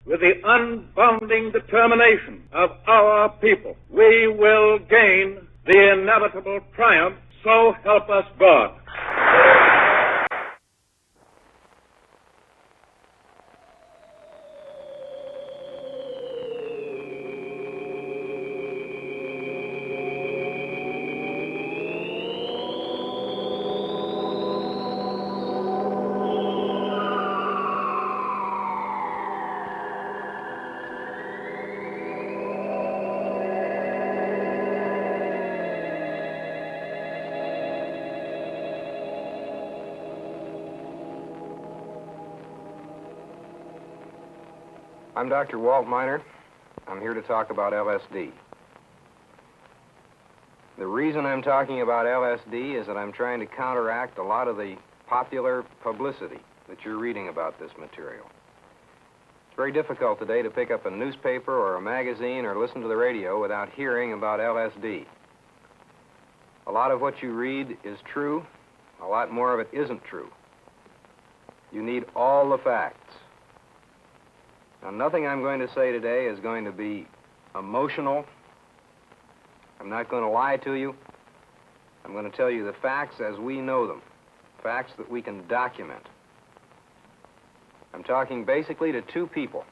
with the unbounding determination of our people, we will gain the inevitable triumph. So help us God. I'm Dr. Walt Miner. I'm here to talk about LSD. The reason I'm talking about LSD is that I'm trying to counteract a lot of the popular publicity that you're reading about this material. It's very difficult today to pick up a newspaper or a magazine or listen to the radio without hearing about LSD. A lot of what you read is true. A lot more of it isn't true. You need all the facts. Now, nothing I'm going to say today is going to be emotional. I'm not going to lie to you. I'm going to tell you the facts as we know them, facts that we can document. I'm talking basically to two people.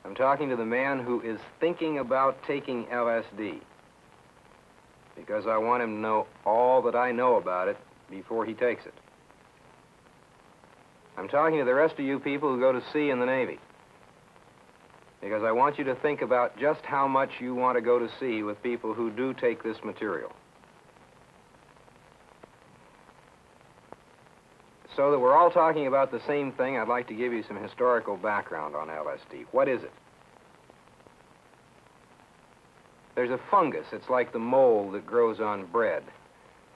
I'm talking to the man who is thinking about taking LSD because I want him to know all that I know about it before he takes it. I'm talking to the rest of you people who go to sea in the Navy because I want you to think about just how much you want to go to sea with people who do take this material. So that we're all talking about the same thing, I'd like to give you some historical background on LSD. What is it? There's a fungus. It's like the mold that grows on bread.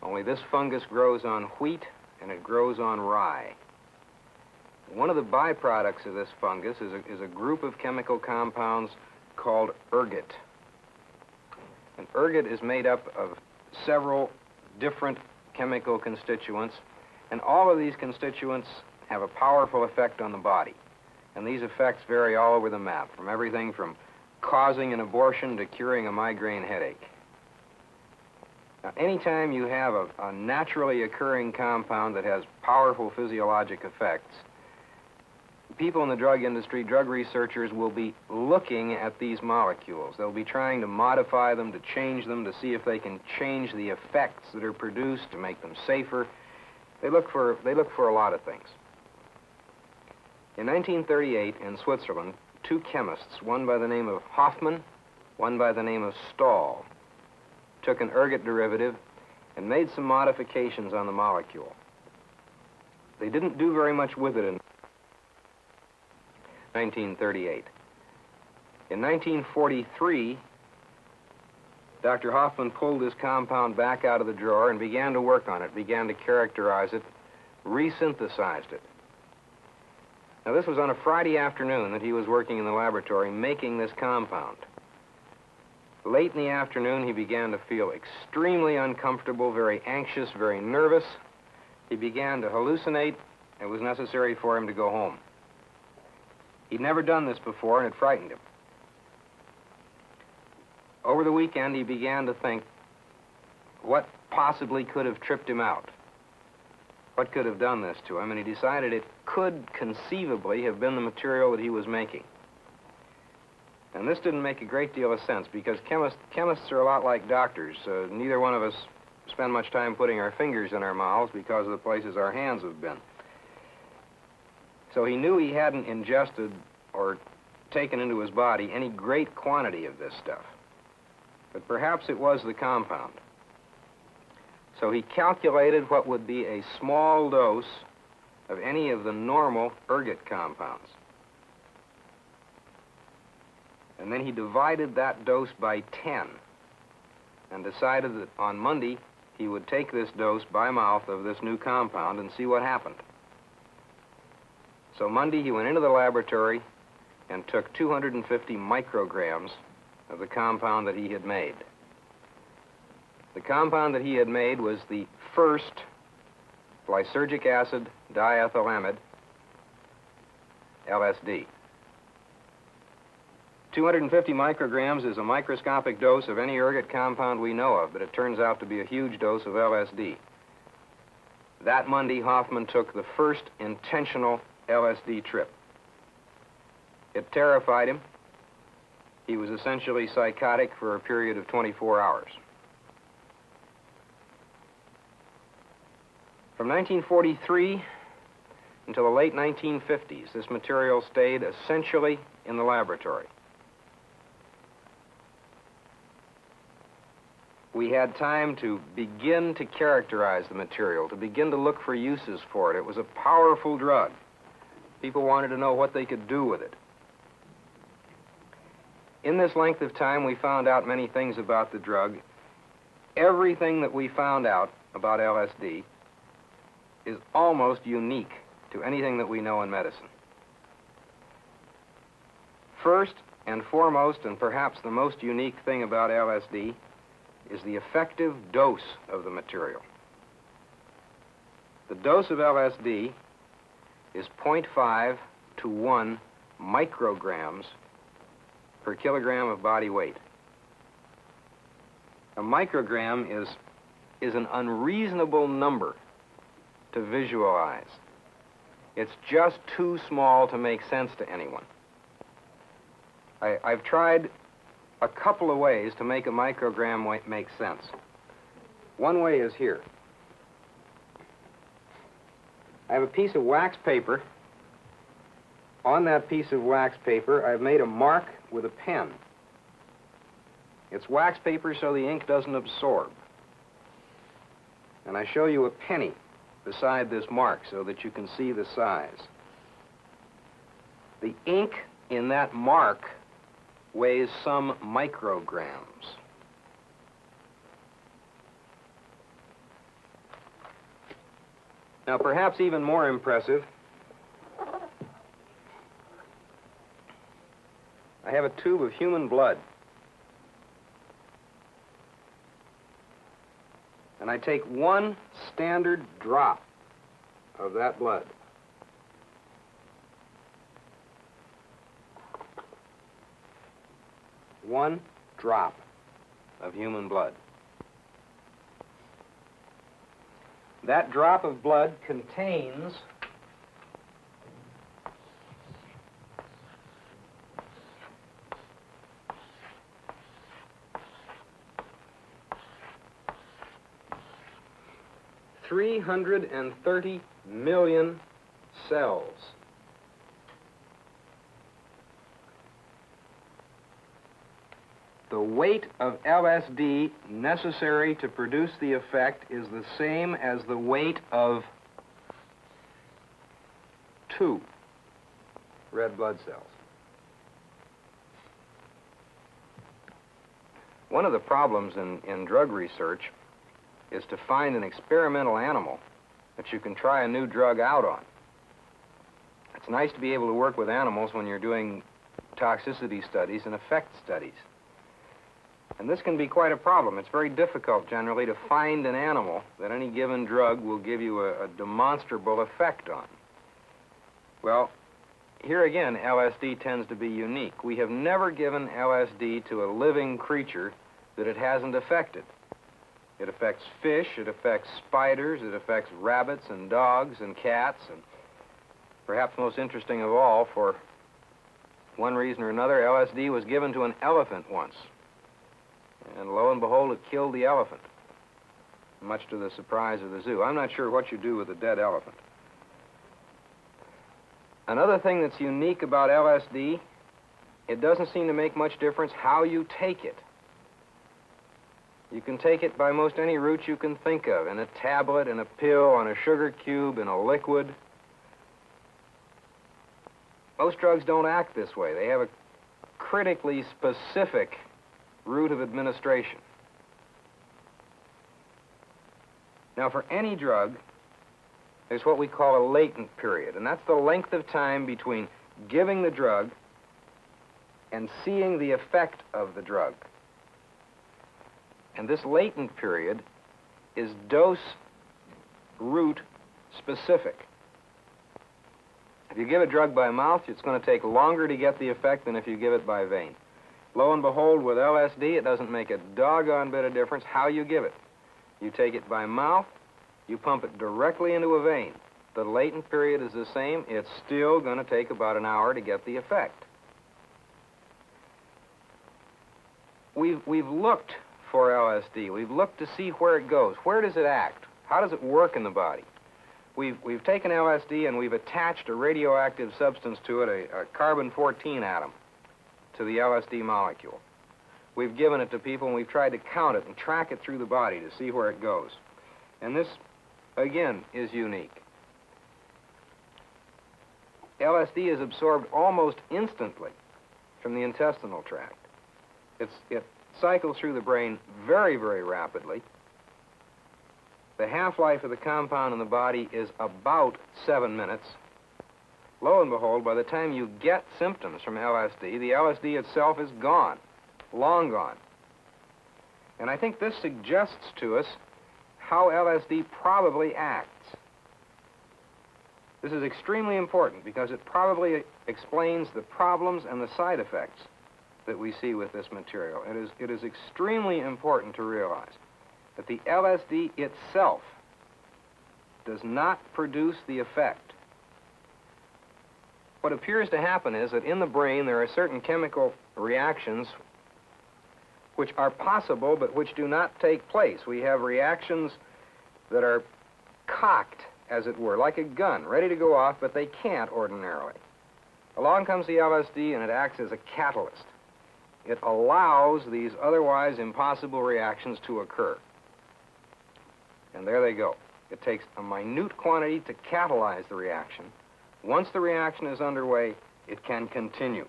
Only this fungus grows on wheat and it grows on rye. One of the byproducts of this fungus is a group of chemical compounds called ergot. And ergot is made up of several different chemical constituents, and all of these constituents have a powerful effect on the body. And these effects vary all over the map, from everything from causing an abortion to curing a migraine headache. Now, anytime you have a naturally occurring compound that has powerful physiologic effects, people in the drug industry, drug researchers, will be looking at these molecules. They'll be trying to modify them, to change them, to see if they can change the effects that are produced, to make them safer. They look for a lot of things. In 1938, in Switzerland, two chemists, one by the name of Hoffman, one by the name of Stahl, took an ergot derivative and made some modifications on the molecule. They didn't do very much with it in 1938. In 1943, Dr. Hoffman pulled this compound back out of the drawer and began to work on it, began to characterize it, resynthesized it. Now, this was on a Friday afternoon that he was working in the laboratory making this compound. Late in the afternoon, he began to feel extremely uncomfortable, very anxious, very nervous. He began to hallucinate. It was necessary for him to go home. He'd never done this before, and it frightened him. Over the weekend, he began to think, what possibly could have tripped him out? What could have done this to him? And he decided it could conceivably have been the material that he was making. And this didn't make a great deal of sense, because chemists are a lot like doctors. Neither one of us spend much time putting our fingers in our mouths because of the places our hands have been. So he knew he hadn't ingested or taken into his body any great quantity of this stuff. But perhaps it was the compound. So he calculated what would be a small dose of any of the normal ergot compounds. And then he divided that dose by 10 and decided that on Monday he would take this dose by mouth of this new compound and see what happened. So Monday, he went into the laboratory and took 250 micrograms of the compound that he had made. The compound that he had made was the first lysergic acid diethylamide, LSD. 250 micrograms is a microscopic dose of any ergot compound we know of, but it turns out to be a huge dose of LSD. That Monday, Hoffman took the first intentional LSD trip. It terrified him. He was essentially psychotic for a period of 24 hours. From 1943 until the late 1950s, this material stayed essentially in the laboratory. We had time to begin to characterize the material, to begin to look for uses for it. It was a powerful drug. People wanted to know what they could do with it. In this length of time, we found out many things about the drug. Everything that we found out about LSD is almost unique to anything that we know in medicine. First and foremost, and perhaps the most unique thing about LSD, is the effective dose of the material. The dose of LSD is 0.5 to 1 micrograms per kilogram of body weight. A microgram is an unreasonable number to visualize. It's just too small to make sense to anyone. I've tried a couple of ways to make a microgram make sense. One way is here. I have a piece of wax paper. On that piece of wax paper, I've made a mark with a pen. It's wax paper so the ink doesn't absorb. And I show you a penny beside this mark so that you can see the size. The ink in that mark weighs some micrograms. Now, perhaps even more impressive, I have a tube of human blood. And I take one standard drop of that blood. One drop of human blood. That drop of blood contains $330 million cells. The weight of LSD necessary to produce the effect is the same as the weight of 2 red blood cells. One of the problems in drug research is to find an experimental animal that you can try a new drug out on. It's nice to be able to work with animals when you're doing toxicity studies and effect studies. And this can be quite a problem. It's very difficult, generally, to find an animal that any given drug will give you a demonstrable effect on. Well, here again, LSD tends to be unique. We have never given LSD to a living creature that it hasn't affected. It affects fish, it affects spiders, it affects rabbits and dogs and cats, and perhaps most interesting of all, for one reason or another, LSD was given to an elephant once. And lo and behold, it killed the elephant, much to the surprise of the zoo. I'm not sure what you do with a dead elephant. Another thing that's unique about LSD, it doesn't seem to make much difference how you take it. You can take it by most any route you can think of, in a tablet, in a pill, on a sugar cube, in a liquid. Most drugs don't act this way. They have a critically specific route of administration. Now, for any drug, there's what we call a latent period, and that's the length of time between giving the drug and seeing the effect of the drug. And this latent period is dose route specific. If you give a drug by mouth, it's going to take longer to get the effect than if you give it by vein. Lo and behold, with LSD, it doesn't make a doggone bit of difference how you give it. You take it by mouth, you pump it directly into a vein. The latent period is the same. It's still going to take about an hour to get the effect. We've looked for LSD. We've looked to see where it goes. Where does it act? How does it work in the body? We've taken LSD and we've attached a radioactive substance to it, a carbon-14 atom, to the LSD molecule. We've given it to people and we've tried to count it and track it through the body to see where it goes. And this, again, is unique. LSD is absorbed almost instantly from the intestinal tract. It cycles through the brain very, very rapidly. The half-life of the compound in the body is about 7 minutes. Lo and behold, by the time you get symptoms from LSD, the LSD itself is gone, long gone. And I think this suggests to us how LSD probably acts. This is extremely important because it probably explains the problems and the side effects that we see with this material. It is extremely important to realize that the LSD itself does not produce the effect. What appears to happen is that in the brain there are certain chemical reactions which are possible but which do not take place. We have reactions that are cocked, as it were, like a gun, ready to go off, but they can't ordinarily. Along comes the LSD and it acts as a catalyst. It allows these otherwise impossible reactions to occur. And there they go. It takes a minute quantity to catalyze the reaction. Once the reaction is underway, it can continue.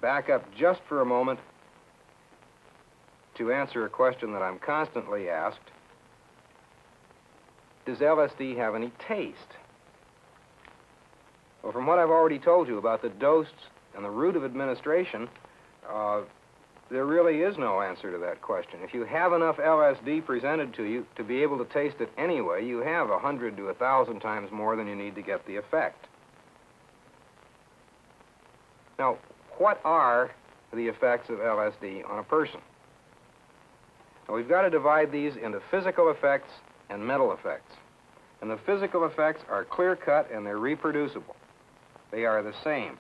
Back up just for a moment to answer a question that I'm constantly asked. Does LSD have any taste? Well, from what I've already told you about the dose and the route of administration, there really is no answer to that question. If you have enough LSD presented to you to be able to taste it anyway, you have 100 to 1,000 times more than you need to get the effect. Now, what are the effects of LSD on a person? Now, we've got to divide these into physical effects and mental effects. And the physical effects are clear-cut and they're reproducible. They are the same.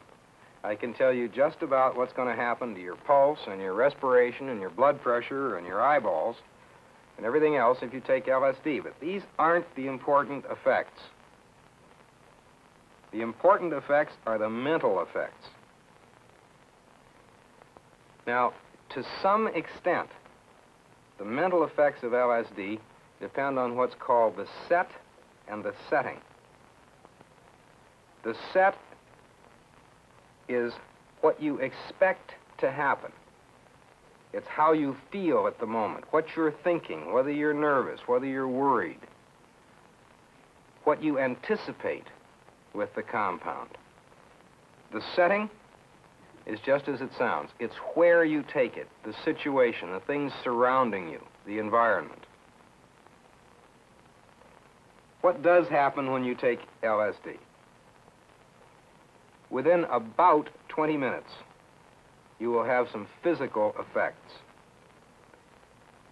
I can tell you just about what's going to happen to your pulse and your respiration and your blood pressure and your eyeballs and everything else if you take LSD. But these aren't the important effects. The important effects are the mental effects. Now, to some extent, the mental effects of LSD depend on what's called the set and the setting. The set is what you expect to happen. It's how you feel at the moment, what you're thinking, whether you're nervous, whether you're worried, what you anticipate with the compound. The setting is just as it sounds. It's where you take it, the situation, the things surrounding you, the environment. What does happen when you take LSD? Within about 20 minutes, you will have some physical effects.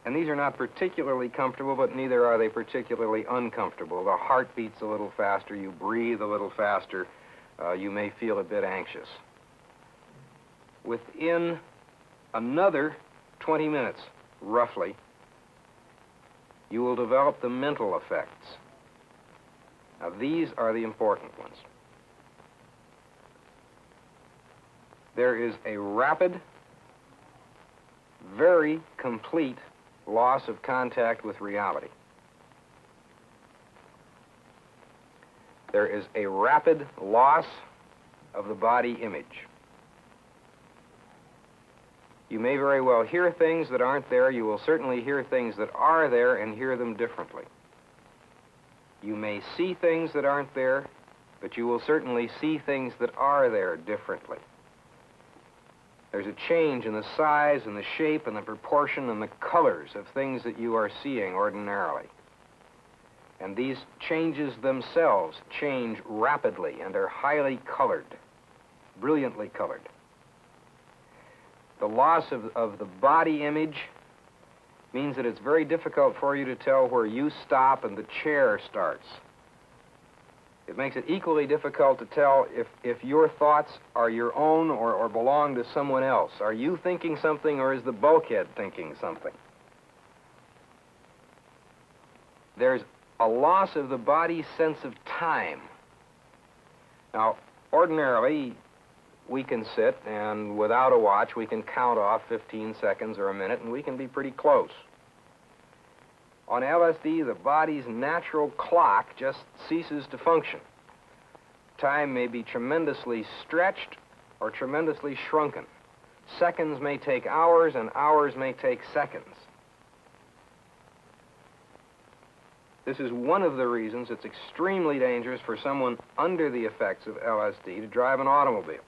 And these are not particularly comfortable, but neither are they particularly uncomfortable. The heart beats a little faster, you breathe a little faster, you may feel a bit anxious. Within another 20 minutes, roughly, you will develop the mental effects. Now, these are the important ones. There is a rapid, very complete loss of contact with reality. There is a rapid loss of the body image. You may very well hear things that aren't there. You will certainly hear things that are there and hear them differently. You may see things that aren't there, but you will certainly see things that are there differently. There's a change in the size and the shape and the proportion and the colors of things that you are seeing ordinarily. And these changes themselves change rapidly and are highly colored, brilliantly colored. The loss of the body image means that it's very difficult for you to tell where you stop and the chair starts. It makes it equally difficult to tell if your thoughts are your own or belong to someone else. Are you thinking something or is the bulkhead thinking something? There's a loss of the body's sense of time. Now, ordinarily, we can sit and without a watch, we can count off 15 seconds or a minute and we can be pretty close. On LSD, the body's natural clock just ceases to function. Time may be tremendously stretched or tremendously shrunken. Seconds may take hours and hours may take seconds. This is one of the reasons it's extremely dangerous for someone under the effects of LSD to drive an automobile.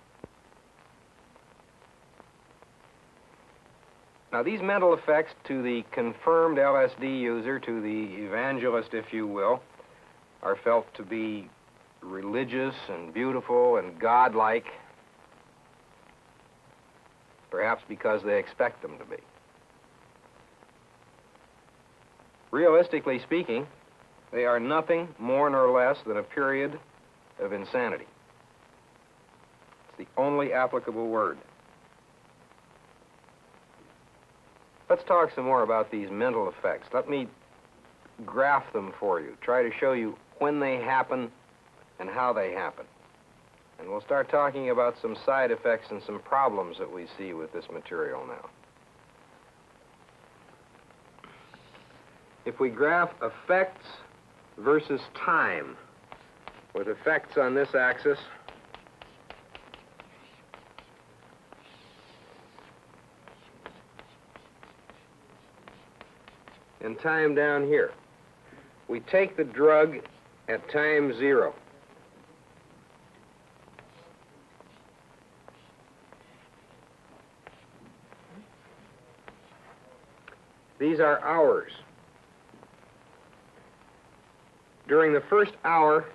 Now, these mental effects to the confirmed LSD user, to the evangelist, if you will, are felt to be religious and beautiful and godlike, perhaps because they expect them to be. Realistically speaking, they are nothing more nor less than a period of insanity. It's the only applicable word. Let's talk some more about these mental effects. Let me graph them for you, try to show you when they happen and how they happen. And we'll start talking about some side effects and some problems that we see with this material now. If we graph effects versus time, with effects on this axis and time down here, we take the drug at time 0. These are hours. During the first hour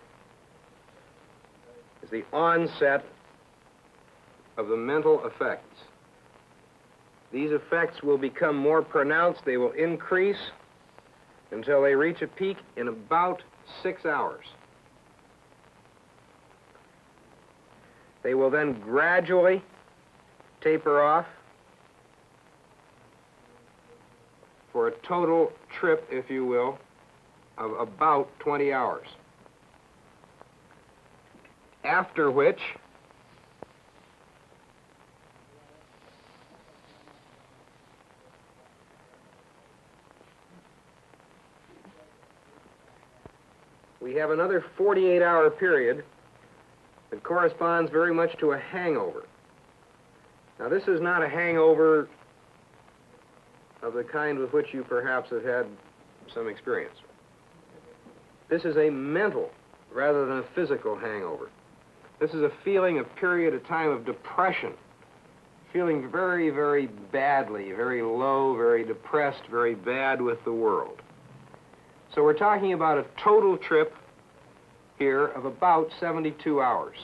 is the onset of the mental effects. These effects will become more pronounced. They will increase until they reach a peak in about 6 hours. They will then gradually taper off for a total trip, if you will, of about 20 hours. After which we have another 48-hour period that corresponds very much to a hangover. Now, this is not a hangover of the kind with which you perhaps have had some experience. This is a mental rather than a physical hangover. This is a feeling, a period, a time of depression, feeling very, very badly, very low, very depressed, very bad with the world. So we're talking about a total trip here of about 72 hours.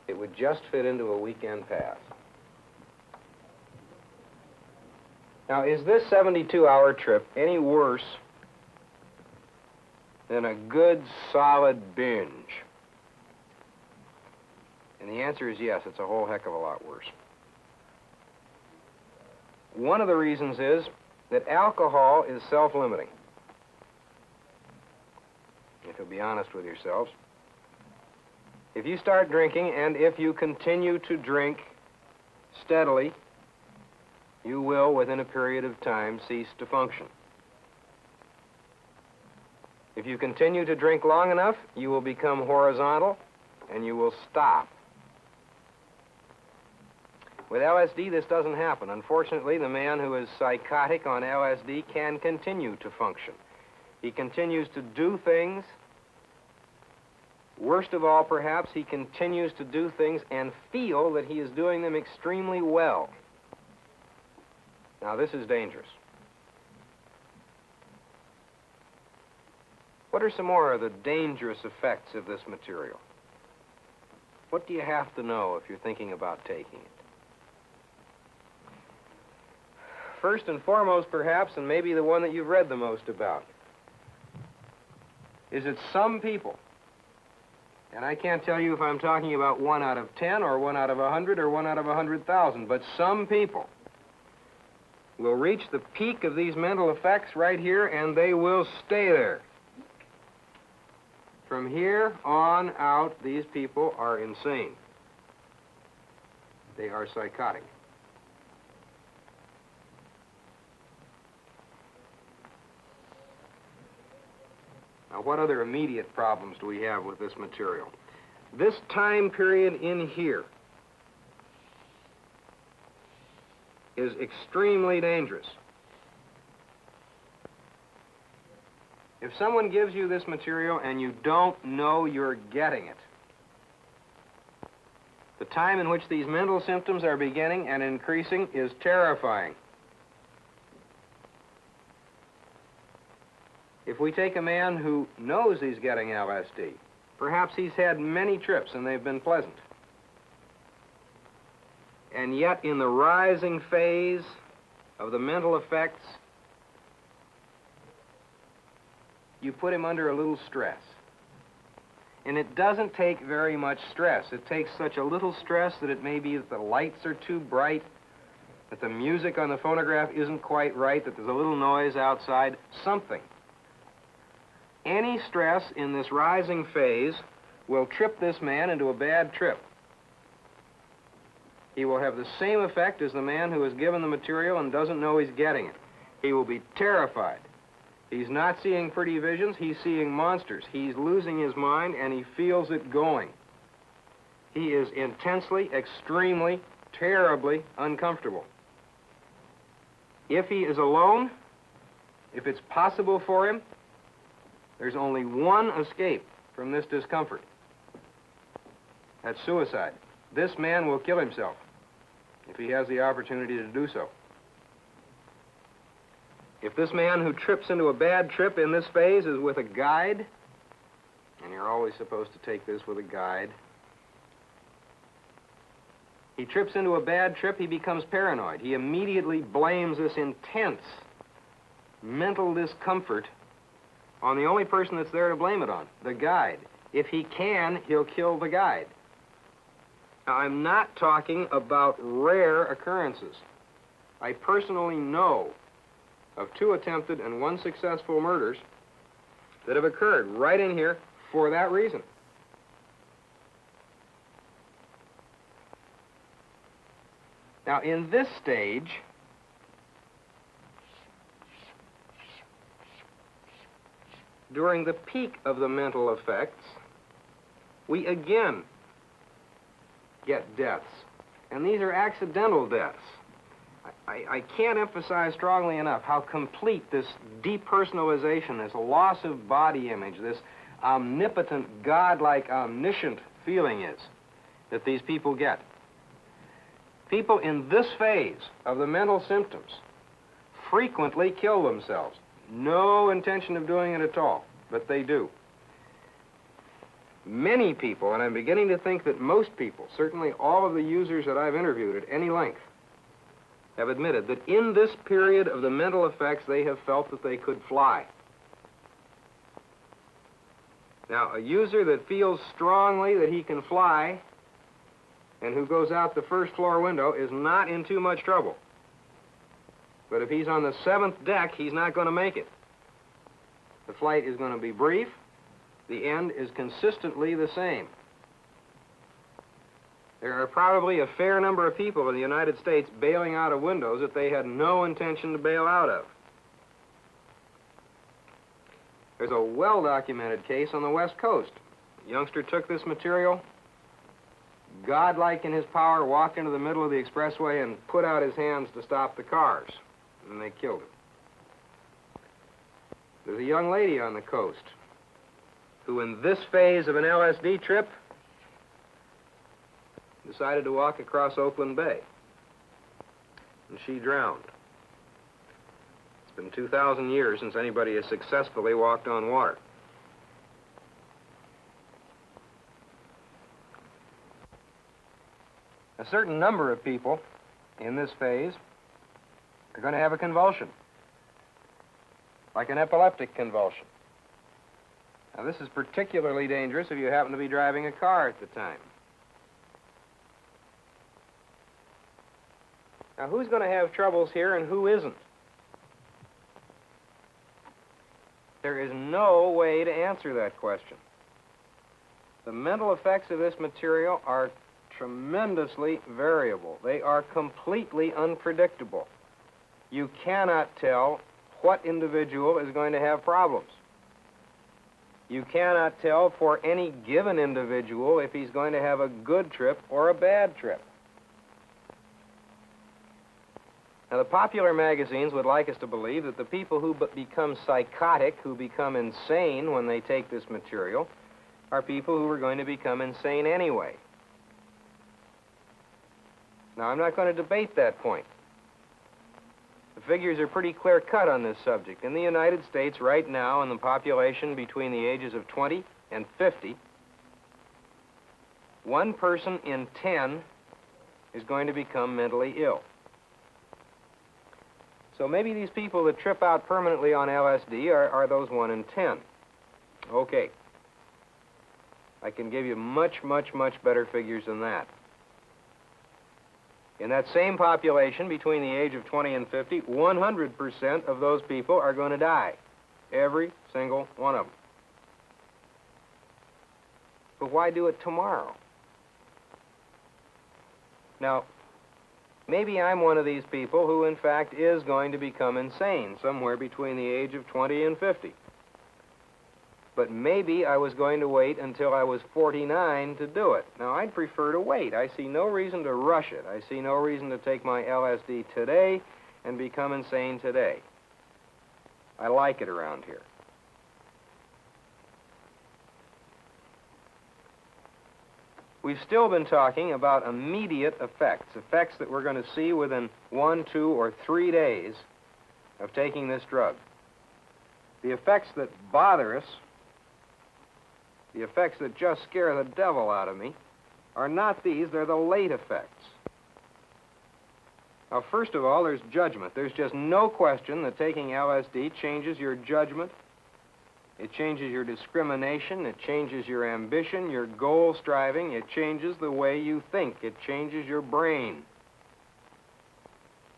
It would just fit into a weekend pass. Now, is this 72-hour trip any worse than a good, solid binge? And the answer is yes, it's a whole heck of a lot worse. One of the reasons is that alcohol is self-limiting. If you'll be honest with yourselves. If you start drinking, and if you continue to drink steadily, you will, within a period of time, cease to function. If you continue to drink long enough, you will become horizontal, and you will stop. With LSD, this doesn't happen. Unfortunately, the man who is psychotic on LSD can continue to function. He continues to do things. Worst of all, perhaps, he continues to do things and feel that he is doing them extremely well. Now, this is dangerous. What are some more of the dangerous effects of this material? What do you have to know if you're thinking about taking it? First and foremost, perhaps, and maybe the one that you've read the most about, is that some people, and I can't tell you if I'm talking about 1 out of 10 or 1 out of 100 or 1 out of 100,000, but some people will reach the peak of these mental effects right here, and they will stay there. From here on out, these people are insane. They are psychotic. Now, what other immediate problems do we have with this material? This time period in here is extremely dangerous. If someone gives you this material and you don't know you're getting it, the time in which these mental symptoms are beginning and increasing is terrifying. If we take a man who knows he's getting LSD, perhaps he's had many trips and they've been pleasant, and yet in the rising phase of the mental effects, you put him under a little stress. And it doesn't take very much stress. It takes such a little stress that it may be that the lights are too bright, that the music on the phonograph isn't quite right, that there's a little noise outside, something. Any stress in this rising phase will trip this man into a bad trip. He will have the same effect as the man who is given the material and doesn't know he's getting it. He will be terrified. He's not seeing pretty visions, he's seeing monsters. He's losing his mind and he feels it going. He is intensely, extremely, terribly uncomfortable. If he is alone, if it's possible for him, there's only one escape from this discomfort. That's suicide. This man will kill himself if he has the opportunity to do so. If this man who trips into a bad trip in this phase is with a guide, and you're always supposed to take this with a guide, he trips into a bad trip, he becomes paranoid. He immediately blames this intense mental discomfort on the only person that's there to blame it on, the guide. If he can, he'll kill the guide. Now, I'm not talking about rare occurrences. I personally know of 2 attempted and 1 successful murders that have occurred right in here for that reason. Now, in this stage, during the peak of the mental effects, we again get deaths. And these are accidental deaths. I can't emphasize strongly enough how complete this depersonalization, this loss of body image, this omnipotent, godlike, omniscient feeling is that these people get. People in this phase of the mental symptoms frequently kill themselves. No intention of doing it at all, but they do. Many people, and I'm beginning to think that most people, certainly all of the users that I've interviewed at any length, have admitted that in this period of the mental effects, they have felt that they could fly. Now, a user that feels strongly that he can fly and who goes out the first floor window is not in too much trouble. But if he's on the 7th deck, he's not going to make it. The flight is going to be brief. The end is consistently the same. There are probably a fair number of people in the United States bailing out of windows that they had no intention to bail out of. There's a well-documented case on the West Coast. A youngster took this material, godlike in his power, walked into the middle of the expressway and put out his hands to stop the cars, and they killed him. There's a young lady on the coast who, in this phase of an LSD trip, decided to walk across Oakland Bay, and she drowned. It's been 2,000 years since anybody has successfully walked on water. A certain number of people in this phase are going to have a convulsion, like an epileptic convulsion. Now, this is particularly dangerous if you happen to be driving a car at the time. Now, who's going to have troubles here and who isn't? There is no way to answer that question. The mental effects of this material are tremendously variable. They are completely unpredictable. You cannot tell what individual is going to have problems. You cannot tell for any given individual if he's going to have a good trip or a bad trip. Now, the popular magazines would like us to believe that the people who become psychotic, who become insane when they take this material, are people who are going to become insane anyway. Now, I'm not going to debate that point. The figures are pretty clear-cut on this subject. In the United States right now, in the population between the ages of 20 and 50, 1 person in 10 is going to become mentally ill. So maybe these people that trip out permanently on LSD are those 1 in 10. Okay. I can give you much, much, much better figures than that. In that same population between the age of 20 and 50, 100% of those people are going to die. Every single one of them. But why do it tomorrow? Now, maybe I'm one of these people who, in fact, is going to become insane somewhere between the age of 20 and 50. But maybe I was going to wait until I was 49 to do it. Now, I'd prefer to wait. I see no reason to rush it. I see no reason to take my LSD today and become insane today. I like it around here. We've still been talking about immediate effects, effects that we're going to see within 1, 2, or 3 days of taking this drug. The effects that bother us, the effects that just scare the devil out of me, are not these, they're the late effects. Now, first of all, there's judgment. There's just no question that taking LSD changes your judgment, it changes your discrimination, it changes your ambition, your goal striving, it changes the way you think, it changes your brain.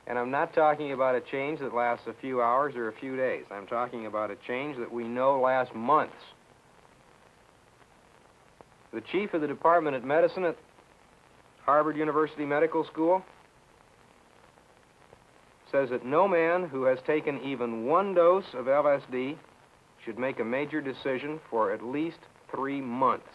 And I'm not talking about a change that lasts a few hours or a few days. I'm talking about a change that we know lasts months. The chief of the department of medicine at Harvard University Medical School says that no man who has taken even 1 dose of LSD should make a major decision for at least 3 months.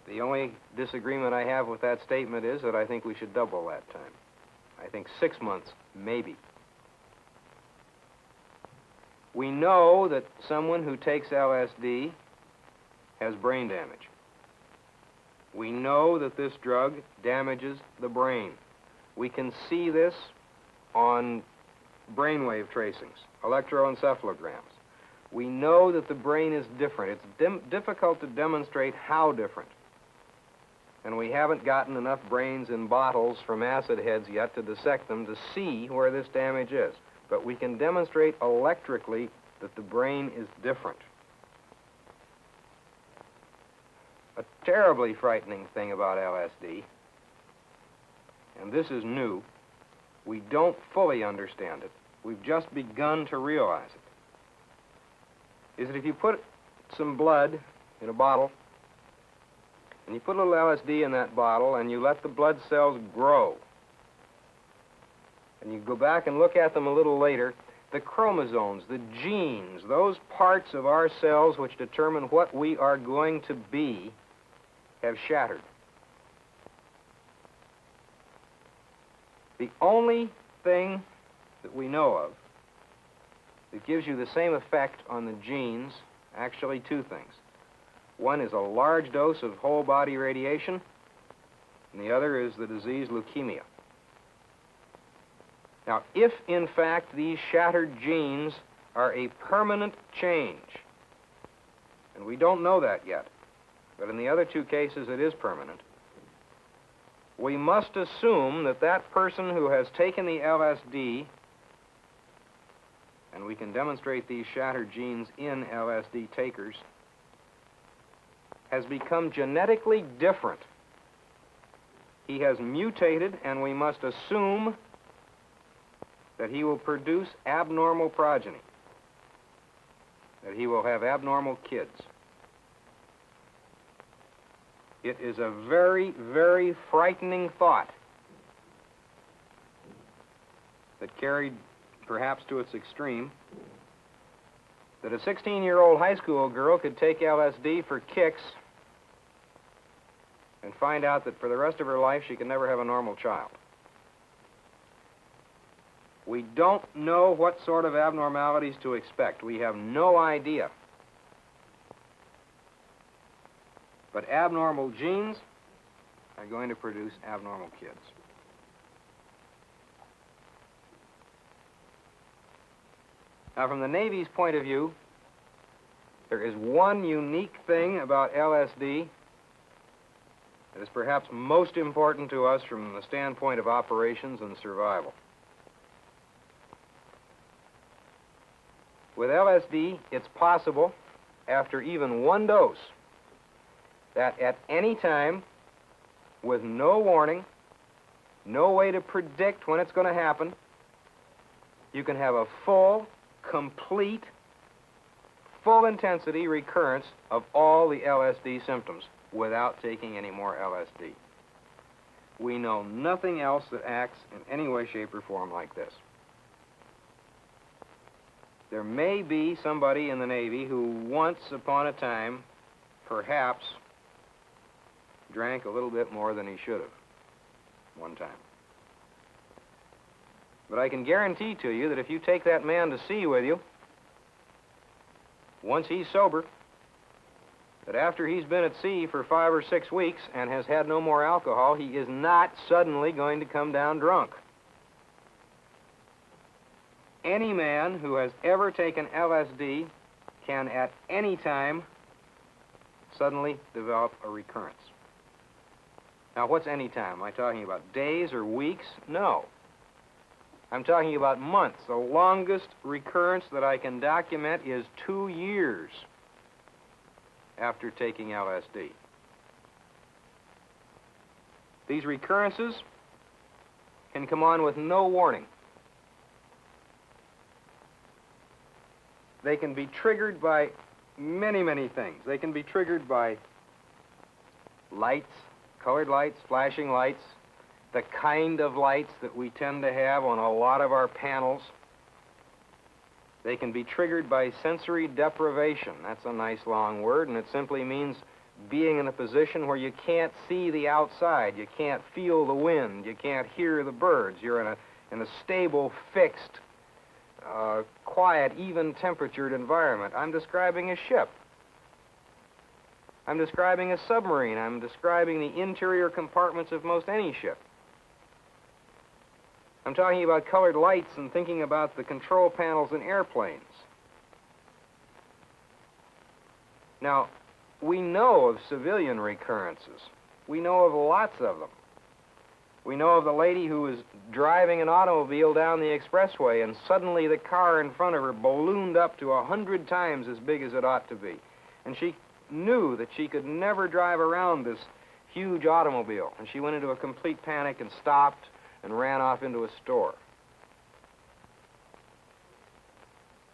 The only disagreement I have with that statement is that I think we should double that time. I think 6 months, maybe. We know that someone who takes LSD has brain damage. We know that this drug damages the brain. We can see this on brainwave tracings, electroencephalograms. We know that the brain is different. It's difficult to demonstrate how different. And we haven't gotten enough brains in bottles from acid heads yet to dissect them to see where this damage is. But we can demonstrate electrically that the brain is different. A terribly frightening thing about LSD, and this is new, we don't fully understand it. We've just begun to realize it. Is that if you put some blood in a bottle, and you put a little LSD in that bottle, and you let the blood cells grow, and you go back and look at them a little later, the chromosomes, the genes, those parts of our cells which determine what we are going to be, have shattered. The only thing that we know of that gives you the same effect on the genes, actually 2 things. One is a large dose of whole-body radiation, and the other is the disease leukemia. Now, if in fact these shattered genes are a permanent change, and we don't know that yet, but in the other two cases it is permanent, we must assume that that person who has taken the LSD, and we can demonstrate these shattered genes in LSD takers, has become genetically different. He has mutated, and we must assume that he will produce abnormal progeny, that he will have abnormal kids. It is a very, very frightening thought that carried perhaps to its extreme, that a 16-year-old high school girl could take LSD for kicks and find out that for the rest of her life she could never have a normal child. We don't know what sort of abnormalities to expect. We have no idea. But abnormal genes are going to produce abnormal kids. Now, from the Navy's point of view, there is one unique thing about LSD that is perhaps most important to us from the standpoint of operations and survival. With LSD, it's possible, after even one dose, that at any time, with no warning, no way to predict when it's going to happen, you can have a full, complete, full-intensity recurrence of all the LSD symptoms without taking any more LSD. We know nothing else that acts in any way, shape, or form like this. There may be somebody in the Navy who once upon a time, perhaps, drank a little bit more than he should have one time. But I can guarantee to you that if you take that man to sea with you, once he's sober, that after he's been at sea for 5 or 6 weeks and has had no more alcohol, he is not suddenly going to come down drunk. Any man who has ever taken LSD can at any time suddenly develop a recurrence. Now, what's any time? Am I talking about days or weeks? No. I'm talking about months. The longest recurrence that I can document is 2 years after taking LSD. These recurrences can come on with no warning. They can be triggered by many, many things. They can be triggered by lights, colored lights, flashing lights, the kind of lights that we tend to have on a lot of our panels. They can be triggered by sensory deprivation. That's a nice long word, and it simply means being in a position where you can't see the outside, you can't feel the wind, you can't hear the birds. You're in a stable, fixed, quiet, even-temperatured environment. I'm describing a ship. I'm describing a submarine. I'm describing the interior compartments of most any ship. I'm talking about colored lights and thinking about the control panels in airplanes. Now, we know of civilian recurrences. We know of lots of them. We know of the lady who was driving an automobile down the expressway and suddenly the car in front of her ballooned up to 100 times as big as it ought to be. And she knew that she could never drive around this huge automobile. And she went into a complete panic and stopped and ran off into a store.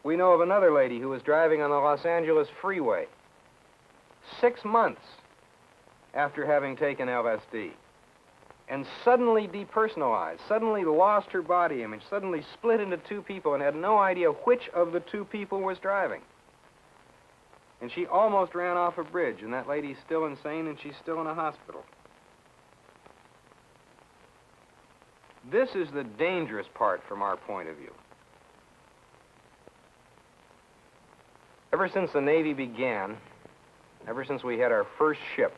We know of another lady who was driving on the Los Angeles freeway 6 months after having taken LSD and suddenly depersonalized, suddenly lost her body image, suddenly split into two people and had no idea which of the two people was driving. And she almost ran off a bridge, and that lady's still insane and she's still in a hospital. This is the dangerous part from our point of view. Ever since the Navy began, ever since we had our first ship,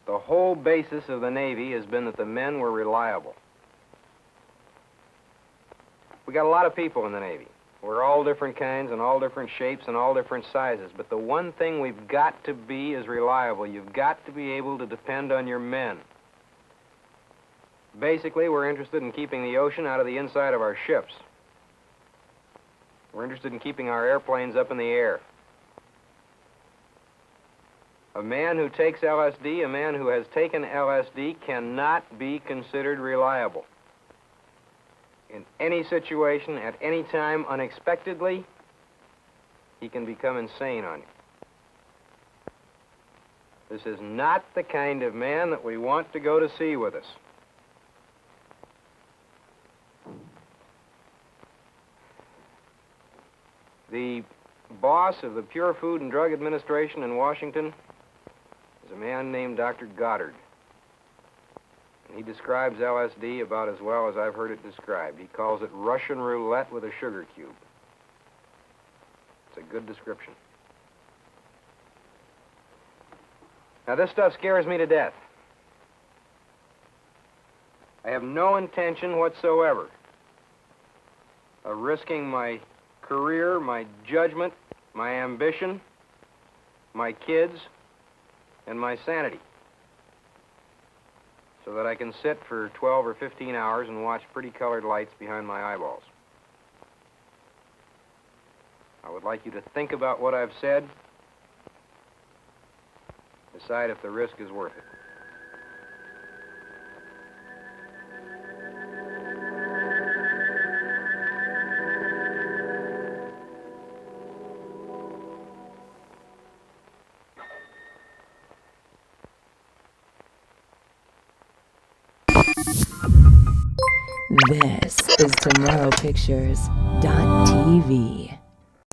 the whole basis of the Navy has been that the men were reliable. We got a lot of people in the Navy. We're all different kinds and all different shapes and all different sizes. But the one thing we've got to be is reliable. You've got to be able to depend on your men. Basically, we're interested in keeping the ocean out of the inside of our ships. We're interested in keeping our airplanes up in the air. A man who takes LSD, a man who has taken LSD, cannot be considered reliable. In any situation, at any time, unexpectedly, he can become insane on you. This is not the kind of man that we want to go to sea with us. The boss of the Pure Food and Drug Administration in Washington is a man named Dr. Goddard. And he describes LSD about as well as I've heard it described. He calls it Russian roulette with a sugar cube. It's a good description. Now, this stuff scares me to death. I have no intention whatsoever of risking my career, my judgment, my ambition, my kids, and my sanity so that I can sit for 12 or 15 hours and watch pretty colored lights behind my eyeballs. I would like you to think about what I've said, decide if the risk is worth it. This is Tomorrowpictures.TV.